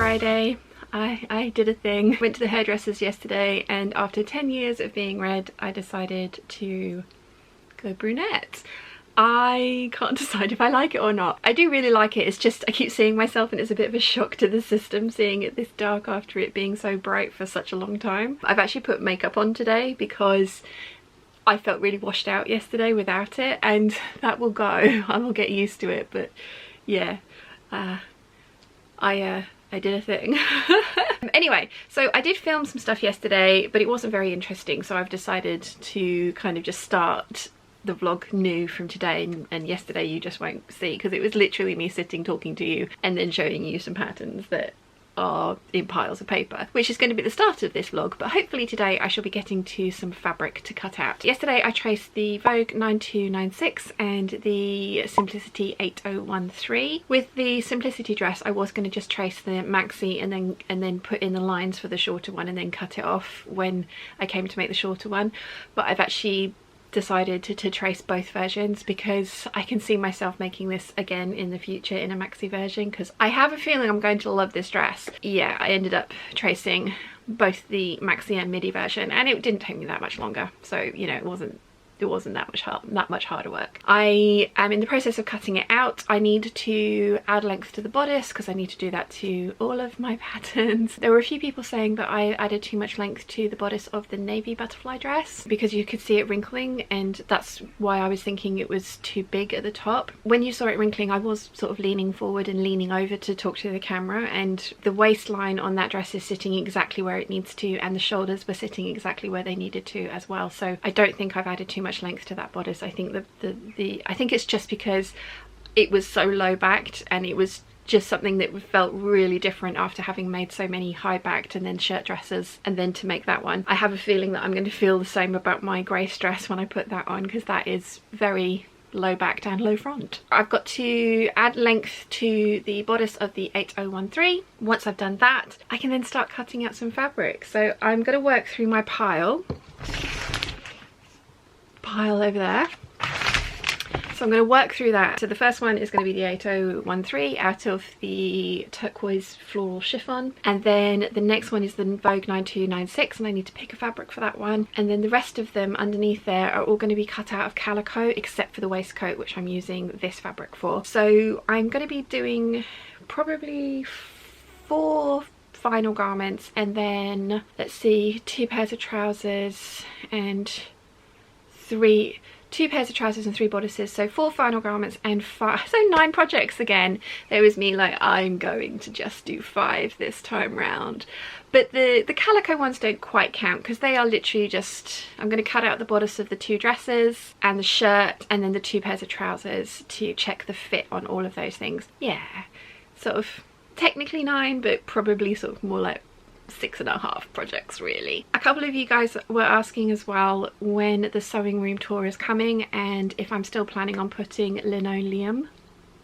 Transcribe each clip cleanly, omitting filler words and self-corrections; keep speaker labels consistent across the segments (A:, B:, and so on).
A: Friday. I did a thing. Went to the hairdressers yesterday, and after 10 years of being red, I decided to go brunette. I can't decide if I like it or not. I do really like it, it's just I keep seeing myself and it's a bit of a shock to the system seeing it this dark after it being so bright for such a long time. I've actually put makeup on today because I felt really washed out yesterday without it, and that will go. I will get used to it, but yeah, I did a thing. Anyway, so I did film some stuff yesterday, but it wasn't very interesting, so I've decided to kind of just start the vlog new from today, and yesterday you just won't see because it was literally me sitting talking to you and then showing you some patterns that are in piles of paper, which is going to be the start of this vlog. But hopefully today I shall be getting to some fabric to cut out. Yesterday I traced the Vogue 9296 and the Simplicity 8013. With the Simplicity dress I was going to just trace the maxi and then put in the lines for the shorter one and then cut it off when I came to make the shorter one, but I've actually decided to trace both versions because I can see myself making this again in the future in a maxi version, because I have a feeling I'm going to love this dress. Yeah, I ended up tracing both the maxi and midi version, and it didn't take me that much longer, so you know, it wasn't that much harder work. I am in the process of cutting it out. I need to add length to the bodice because I need to do that to all of my patterns. There were a few people saying that I added too much length to the bodice of the navy butterfly dress because you could see it wrinkling, and that's why I was thinking it was too big at the top. When you saw it wrinkling, I was sort of leaning forward and leaning over to talk to the camera, and the waistline on that dress is sitting exactly where it needs to, and the shoulders were sitting exactly where they needed to as well. So I don't think I've added too much length to that bodice. I think I think it's just because it was so low backed, and it was just something that felt really different after having made so many high backed and then shirt dresses, and then to make that one. I have a feeling that I'm going to feel the same about my grace dress when I put that on, because that is very low backed and low front. I've got to add length to the bodice of the 8013. Once I've done that, I can then start cutting out some fabric. So I'm going to work through my pile over there. So I'm going to work through that. So the first one is going to be the 8013 out of the turquoise floral chiffon, and then the next one is the Vogue 9296, and I need to pick a fabric for that one, and then the rest of them underneath there are all going to be cut out of calico except for the waistcoat, which I'm using this fabric for. So I'm going to be doing probably 4 final garments, and then let's see, 2 pairs of trousers and 2 pairs of trousers and 3 bodices, so 4 final garments and 5, so 9 projects again. There was me like, I'm going to just do 5 this time round. But the calico ones don't quite count because they are literally just, I'm going to cut out the bodice of the 2 dresses and the shirt and then the 2 pairs of trousers to check the fit on all of those things. Yeah, sort of technically 9, but probably sort of more like 6.5 projects really. A couple of you guys were asking as well when the sewing room tour is coming and if I'm still planning on putting linoleum,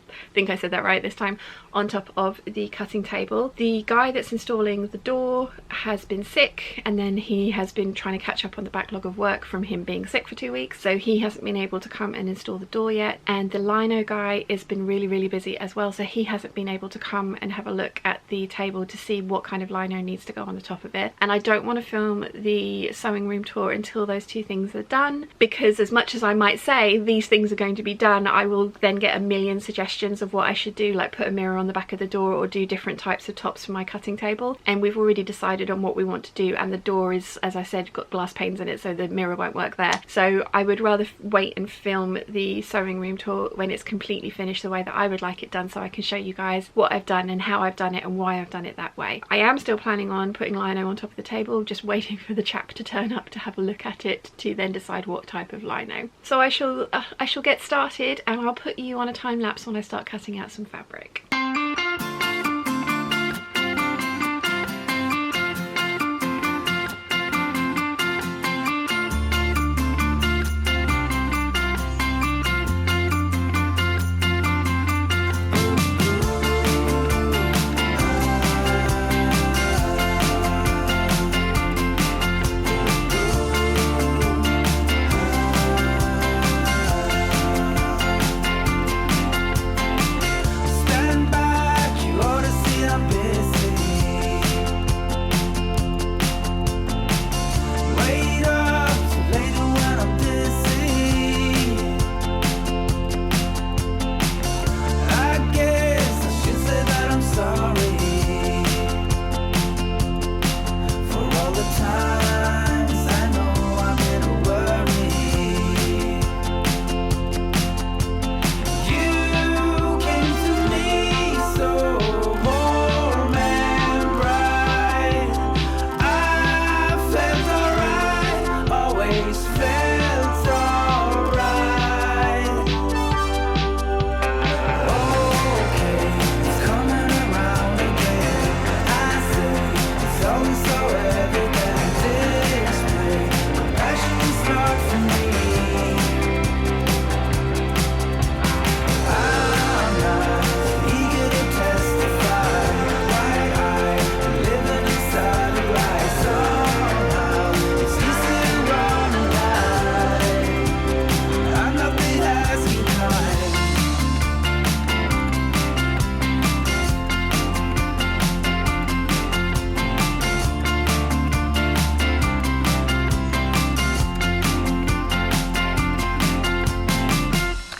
A: I think I said that right this time, on top of the cutting table. The guy that's installing the door has been sick, and then he has been trying to catch up on the backlog of work from him being sick for 2 weeks, so he hasn't been able to come and install the door yet. And the lino guy has been really busy as well, so he hasn't been able to come and have a look at the table to see what kind of lino needs to go on the top of it. And I don't want to film the sewing room tour until those 2 things are done, because as much as I might say these things are going to be done, I will then get a million suggestions of what I should do, like put a mirror on the back of the door or do different types of tops for my cutting table. And we've already decided on what we want to do, and the door is, as I said, got glass panes in it, so the mirror won't work there. So I would rather wait and film the sewing room tour when it's completely finished the way that I would like it done, so I can show you guys what I've done and how I've done it and why I've done it that way. I am still planning on putting lino on top of the table, just waiting for the chap to turn up to have a look at it to then decide what type of lino. So I shall get started, and I'll put you on a time lapse when I start cutting out some fabric.
B: Stand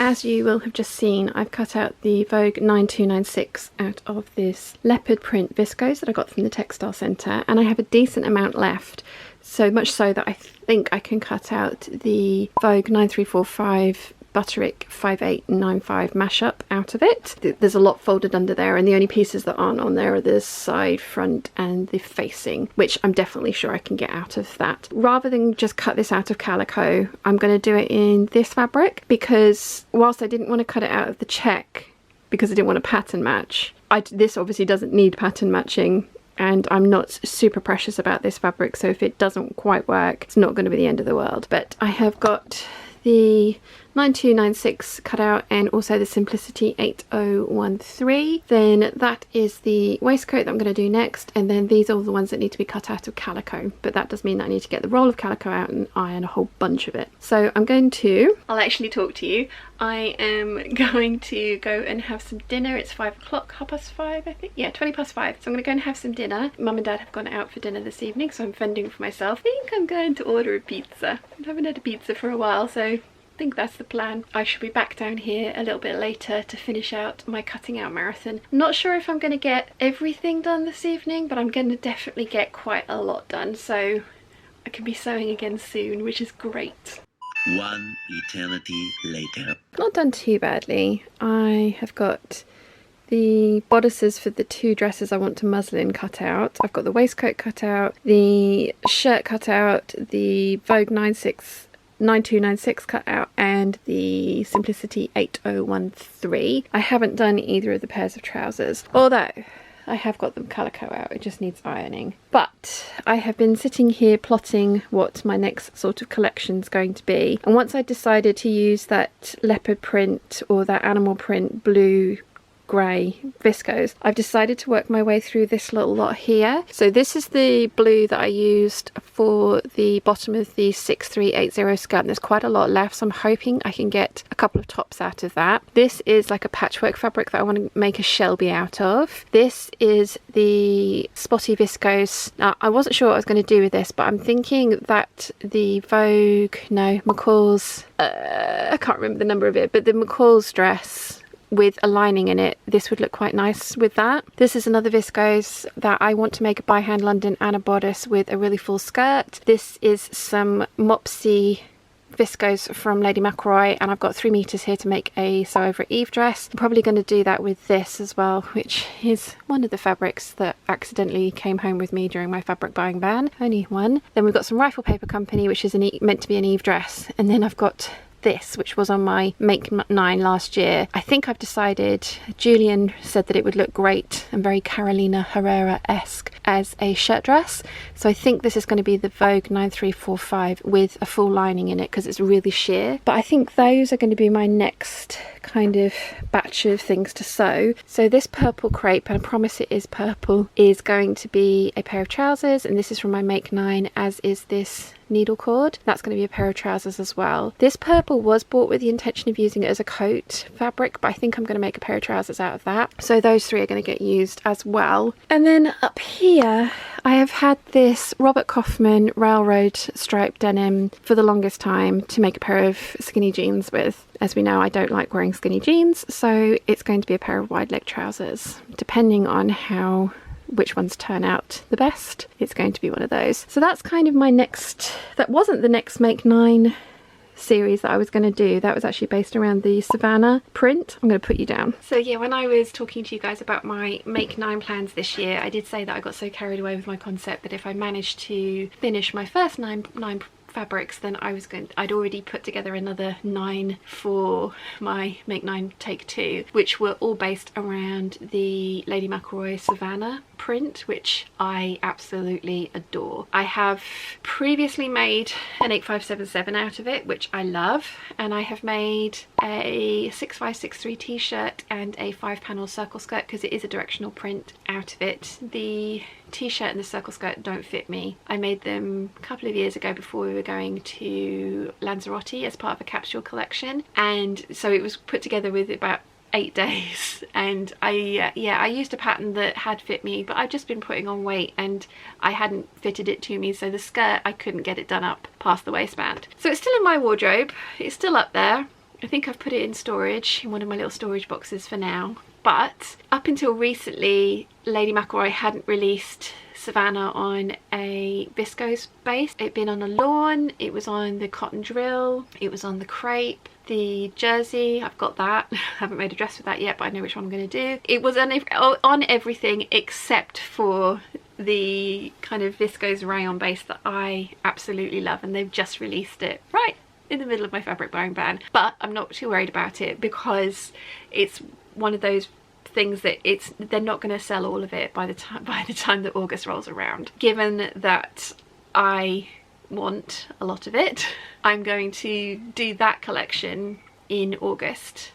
A: as you will have just seen, I've cut out the Vogue 9296 out of this leopard print viscose that I got from the textile centre, and I have a decent amount left, so much so that I think I can cut out the Vogue 9345 Butterick 5895 mashup out of it. There's a lot folded under there, and the only pieces that aren't on there are the side, front and the facing, which I'm definitely sure I can get out of that. Rather than just cut this out of calico, I'm going to do it in this fabric, because whilst I didn't want to cut it out of the check because I didn't want to pattern match, this obviously doesn't need pattern matching, and I'm not super precious about this fabric, so if it doesn't quite work, it's not going to be the end of the world. But I have got the 9296 cut out and also the Simplicity 8013. Then that is the waistcoat that I'm going to do next, and then these are all the ones that need to be cut out of calico, but that does mean that I need to get the roll of calico out and iron a whole bunch of it. So I'll actually talk to you. I am going to go and have some dinner. It's 5 o'clock, 5:30 I think. Yeah, 5:20. So I'm going to go and have some dinner. Mum and Dad have gone out for dinner this evening, so I'm fending for myself. I think I'm going to order a pizza. I haven't had a pizza for a while, so I think that's the plan. I should be back down here a little bit later to finish out my cutting out marathon. I'm not sure if I'm going to get everything done this evening, but I'm going to definitely get quite a lot done, so I can be sewing again soon, which is great.
B: One eternity later.
A: Not done too badly. I have got the bodices for the two dresses I want to muslin cut out. I've got the waistcoat cut out, the shirt cut out, the Vogue 9296 cut out, and the Simplicity 8013. I haven't done either of the pairs of trousers, although I have got them calico out, it just needs ironing. But I have been sitting here plotting what my next sort of collection's going to be, and once I decided to use that leopard print or that animal print blue grey viscose, I've decided to work my way through this little lot here. So this is the blue that I used for the bottom of the 6380 skirt, and there's quite a lot left, so I'm hoping I can get a couple of tops out of that. This is like a patchwork fabric that I want to make a Shelby out of. This is the spotty viscose. Now I wasn't sure what I was going to do with this, but I'm thinking that the McCalls, I can't remember the number of it, but the McCalls dress with a lining in it, this would look quite nice with that. This is another viscose that I want to make a by hand London and a bodice with a really full skirt. This is some Mopsy viscose from Lady McCalls, and I've got 3 meters here to make a sew over Eve dress. I'm probably going to do that with this as well, which is one of the fabrics that accidentally came home with me during my fabric buying ban. Only one. Then we've got some Rifle Paper Company, which is meant to be an Eve dress, and then I've got this, which was on my Make 9 last year. I think I've decided, Julian said that it would look great and very Carolina Herrera-esque as a shirt dress, so I think this is going to be the Vogue 9345 with a full lining in it because it's really sheer. But I think those are going to be my next kind of batch of things to sew. So this purple crepe, and I promise it is purple, is going to be a pair of trousers, and this is from my Make 9, as is this needle cord. That's going to be a pair of trousers as well. This purple was bought with the intention of using it as a coat fabric, but I think I'm going to make a pair of trousers out of that. So those 3 are going to get used as well. And then up here I have had this Robert Kaufman railroad striped denim for the longest time to make a pair of skinny jeans with. As we know, I don't like wearing skinny jeans, so it's going to be a pair of wide leg trousers. Depending on which ones turn out the best, it's going to be one of those. So that's kind of my next, that wasn't the next Make 9 series that I was going to do. That was actually based around the Savannah print. I'm going to put you down. So yeah, when I was talking to you guys about my Make 9 plans this year, I did say that I got so carried away with my concept that if I managed to finish my first nine fabrics, then I'd already put together another 9 for my Make 9 Take 2, which were all based around the Lady McCalls Savannah print, which I absolutely adore. I have previously made an 8577 out of it, which I love, and I have made a 6563 t-shirt and a 5-panel circle skirt because it is a directional print out of it. The t-shirt and the circle skirt don't fit me. I made them a couple of years ago before we were going to Lanzarote as part of a capsule collection, and so it was put together with about 8 days, and I used a pattern that had fit me, but I've just been putting on weight and I hadn't fitted it to me, so the skirt I couldn't get it done up past the waistband. So it's still in my wardrobe, it's still up there. I think I've put it in storage, in one of my little storage boxes for now. But up until recently, Lady McElroy hadn't released Savannah on a viscose base. It'd been on a lawn, it was on the cotton drill, it was on the crepe, the jersey, I've got that. I haven't made a dress with that yet, but I know which one I'm going to do. It was on everything except for the kind of viscose rayon base that I absolutely love, and they've just released it right in the middle of my fabric buying ban. But I'm not too worried about it because it's one of those things that they're not going to sell all of it by the time that August rolls around. Given that I want a lot of it, I'm going to do that collection in August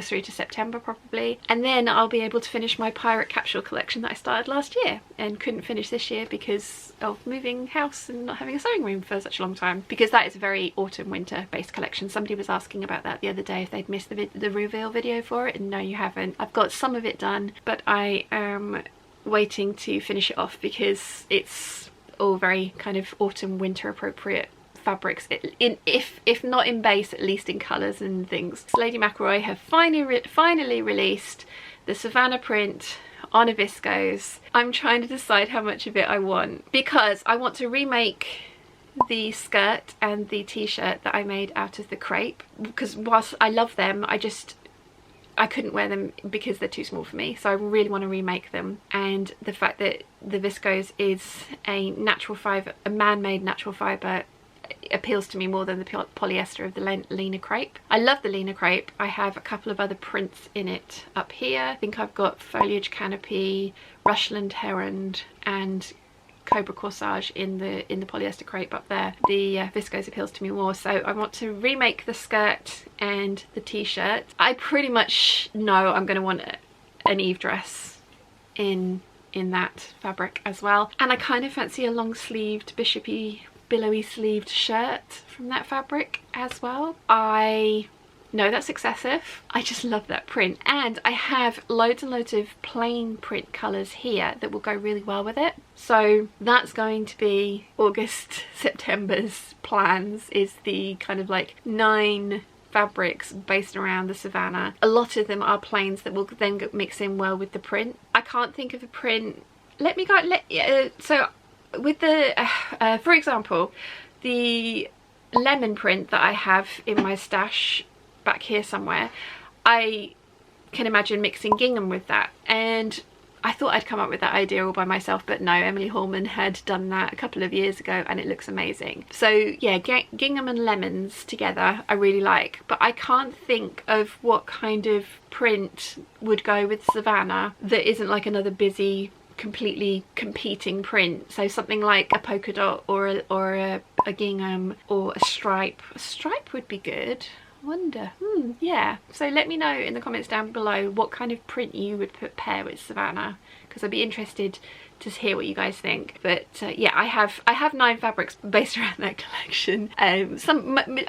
A: through to September probably, and then I'll be able to finish my pirate capsule collection that I started last year and couldn't finish this year because of moving house and not having a sewing room for such a long time, because that is a very autumn winter based collection. Somebody was asking about that the other day, if they'd missed the reveal video for it, and no, you haven't. I've got some of it done, but I am waiting to finish it off because it's all very kind of autumn winter appropriate fabrics, if not in base, at least in colours and things. Lady McElroy have finally released the Savannah print on a viscose. I'm trying to decide how much of it I want, because I want to remake the skirt and the t-shirt that I made out of the crepe, because whilst I love them, I couldn't wear them because they're too small for me, so I really want to remake them. And the fact that the viscose is a natural fibre, a man-made natural fibre, appeals to me more than the polyester of the Lena crepe. I love the Lena crepe. I have a couple of other prints in it up here. I think I've got Foliage Canopy, Rushland Heron and Cobra Corsage in the polyester crepe up there. The viscose appeals to me more, so I want to remake the skirt and the t-shirt. I pretty much know I'm going to want an Eve dress in that fabric as well, and I kind of fancy a long-sleeved bishopy billowy sleeved shirt from that fabric as well. I know that's excessive, I just love that print, and I have loads and loads of plain print colours here that will go really well with it. So that's going to be August, September's plans, is the kind of like 9 fabrics based around the Savannah. A lot of them are plains that will then mix in well with the print. I can't think of a print. So with the for example, the lemon print that I have in my stash back here somewhere, I can imagine mixing gingham with that, and I thought I'd come up with that idea all by myself, but no, Emily Hallman had done that a couple of years ago and it looks amazing. So yeah, gingham and lemons together I really like, but I can't think of what kind of print would go with Savannah that isn't like another busy completely competing print. So something like a polka dot or a gingham or a stripe. A stripe would be good. I wonder. Yeah, so let me know in the comments down below what kind of print you would pair with Savannah, because I'd be interested to hear what you guys think. But yeah, I have 9 fabrics based around that collection, a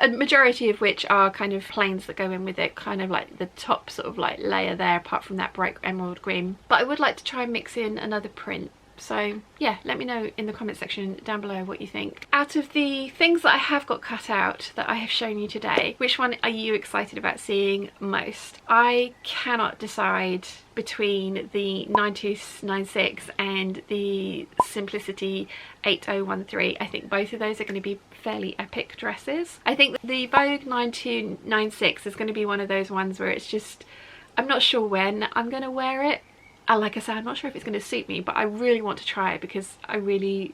A: majority of which are kind of plains that go in with it, kind of like the top sort of like layer there, apart from that bright emerald green. But I would like to try and mix in another print. So yeah, let me know in the comment section down below what you think. Out of the things that I have got cut out that I have shown you today, which one are you excited about seeing most? I cannot decide between the 9296 and the Simplicity 8013. I think both of those are going to be fairly epic dresses. I think the Vogue 9296 is going to be one of those ones where it's just, I'm not sure when I'm going to wear it. Like I said, I'm not sure if it's going to suit me, but I really want to try it because I really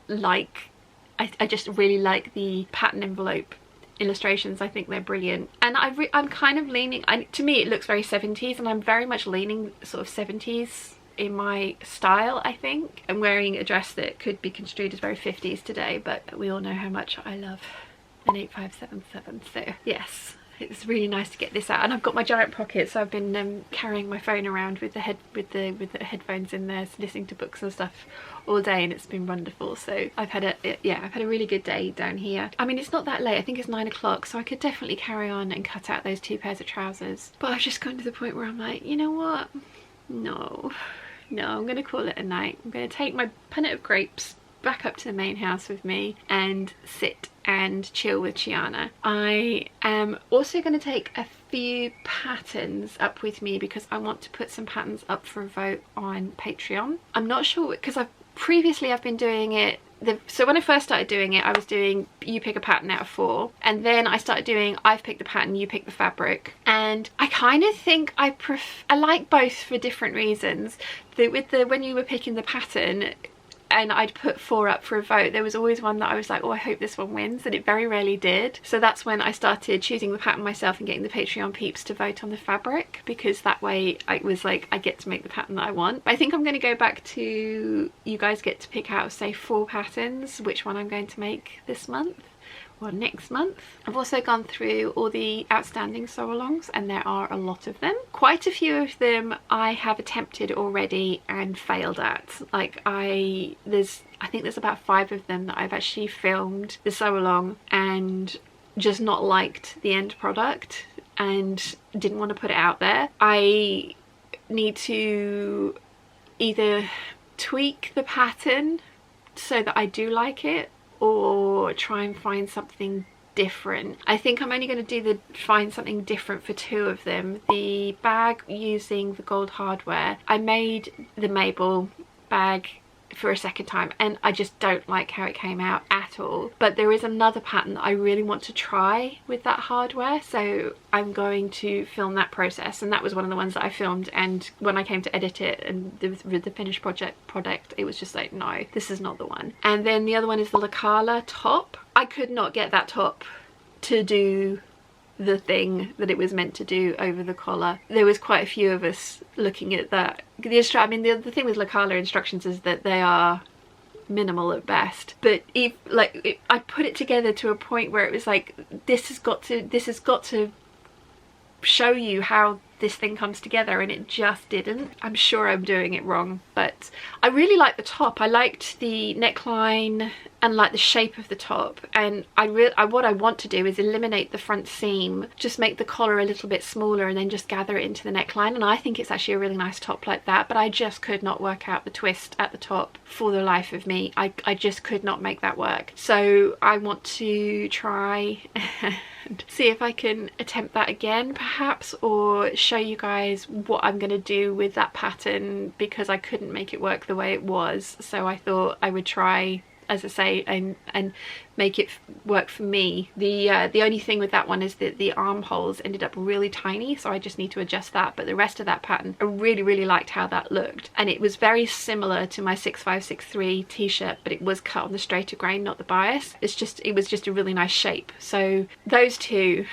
A: like, I just really like the pattern envelope illustrations. I think they're brilliant, and I'm kind of leaning, to me it looks very 70s, and I'm very much leaning sort of 70s in my style. I think I'm wearing a dress that could be construed as very 50s today, but we all know how much I love an 8577, so yes. It's really nice to get this out, and I've got my giant pocket, so I've been carrying my phone around with the headphones in there, listening to books and stuff all day, and it's been wonderful. So I've had a really good day down here. I mean, it's not that late, I think it's 9 o'clock, so I could definitely carry on and cut out those 2 pairs of trousers. But I've just gotten to the point where I'm like, you know what? No, I'm gonna call it a night. I'm gonna take my punnet of grapes back up to the main house with me and sit and Chill with Chiana. I am also going to take a few patterns up with me because I want to put some patterns up for a vote on Patreon. I'm not sure, because previously I've been doing it, so when I first started doing it, I was doing you pick a pattern out of 4, and then I started doing I've picked the pattern, you pick the fabric, and I kind of think I like both for different reasons. When you were picking the pattern and I'd put 4 up for a vote, there was always one that I was like, oh, I hope this one wins, and it very rarely did. So that's when I started choosing the pattern myself and getting the Patreon peeps to vote on the fabric, because that way I was like, I get to make the pattern that I want. But I think I'm going to go back to, you guys get to pick out, say, 4 patterns, which one I'm going to make this month or next month. I've also gone through all the outstanding sew-alongs, and there are a lot of them. Quite a few of them I have attempted already and failed at. Like I think there's about 5 of them that I've actually filmed the sew-along and just not liked the end product and didn't want to put it out there. I need to either tweak the pattern so that I do like it, or try and find something different. I think I'm only going to do find something different for 2 of them. The bag using the gold hardware, I made the Mabel bag for a second time and I just don't like how it came out at all. But there is another pattern that I really want to try with that hardware, so I'm going to film that process, and that was one of the ones that I filmed, and when I came to edit it and the finished product, it was just like, no, this is not the one. And then the other one is the Lakala top. I could not get that top to do the thing that it was meant to do over the collar. There was quite a few of us looking at that. The thing with Lakala instructions is that they are minimal at best, but I put it together to a point where it was like, this has got to show you how this thing comes together, and it just didn't. I'm sure I'm doing it wrong, but I really like the top. I liked the neckline and like the shape of the top, and what I want to do is eliminate the front seam, just make the collar a little bit smaller and then just gather it into the neckline, and I think it's actually a really nice top like that. But I just could not work out the twist at the top for the life of me. I just could not make that work. So I want to try and see if I can attempt that again perhaps, or show you guys what I'm going to do with that pattern, because I couldn't make it work the way it was. So I thought I would try, as I say, and make it work for me. The only thing with that one is that the armholes ended up really tiny, so I just need to adjust that. But the rest of that pattern, I really liked how that looked, and it was very similar to my 6563 t-shirt, but it was cut on the straighter grain, not the bias. It was just a really nice shape. So those 2,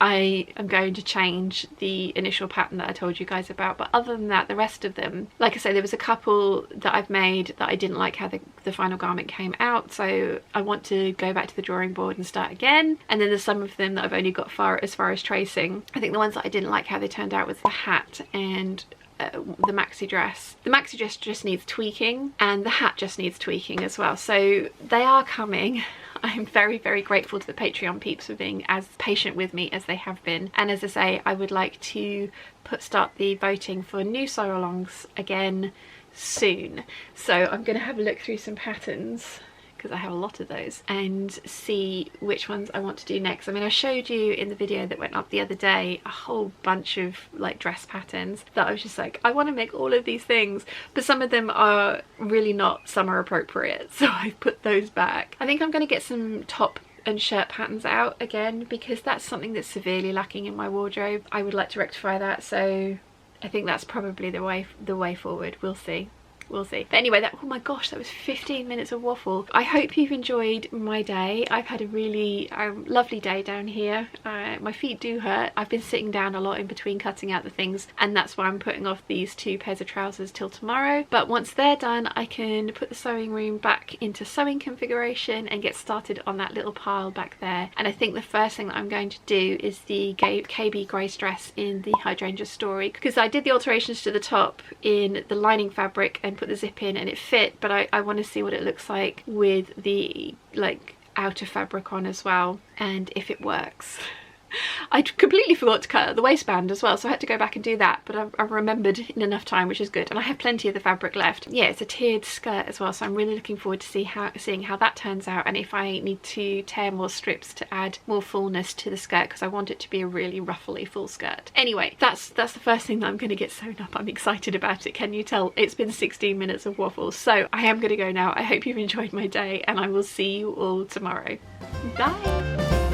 A: I am going to change the initial pattern that I told you guys about. But other than that, the rest of them, like I say, there was a couple that I've made that I didn't like how the final garment came out, so I want to go back to the drawing board and start again. And then there's some of them that I've only got as far as tracing. I think the ones that I didn't like how they turned out was the hat and the maxi dress. The maxi dress just needs tweaking, and the hat just needs tweaking as well. So they are coming. I'm very grateful to the Patreon peeps for being as patient with me as they have been. And as I say, I would like to start the voting for new sew-alongs again soon. So I'm going to have a look through some patterns, because I have a lot of those, and see which ones I want to do next. I mean, I showed you in the video that went up the other day a whole bunch of like dress patterns that I was just like, I want to make all of these things, but some of them are really not summer appropriate, so I put those back. I think I'm going to get some top and shirt patterns out again, because that's something that's severely lacking in my wardrobe. I would like to rectify that, so I think that's probably the way forward. We'll see. We'll see. But anyway, oh my gosh, that was 15 minutes of waffle. I hope you've enjoyed my day. I've had a really lovely day down here. My feet do hurt. I've been sitting down a lot in between cutting out the things, and that's why I'm putting off these 2 pairs of trousers till tomorrow. But once they're done, I can put the sewing room back into sewing configuration and get started on that little pile back there. And I think the first thing that I'm going to do is the KB Grace dress in the Hydrangea Story, because I did the alterations to the top in the lining fabric and put the zip in and it fit, but I want to see what it looks like with the like outer fabric on as well, and if it works. I completely forgot to cut the waistband as well, so I had to go back and do that, but I remembered in enough time, which is good, and I have plenty of the fabric left. Yeah, it's a tiered skirt as well, so I'm really looking forward to seeing how that turns out, and if I need to tear more strips to add more fullness to the skirt, because I want it to be a really ruffly full skirt. Anyway, that's the first thing that I'm going to get sewn up. I'm excited about it. Can you tell? It's been 16 minutes of waffles, so I am going to go now. I hope you've enjoyed my day, and I will see you all tomorrow. Bye!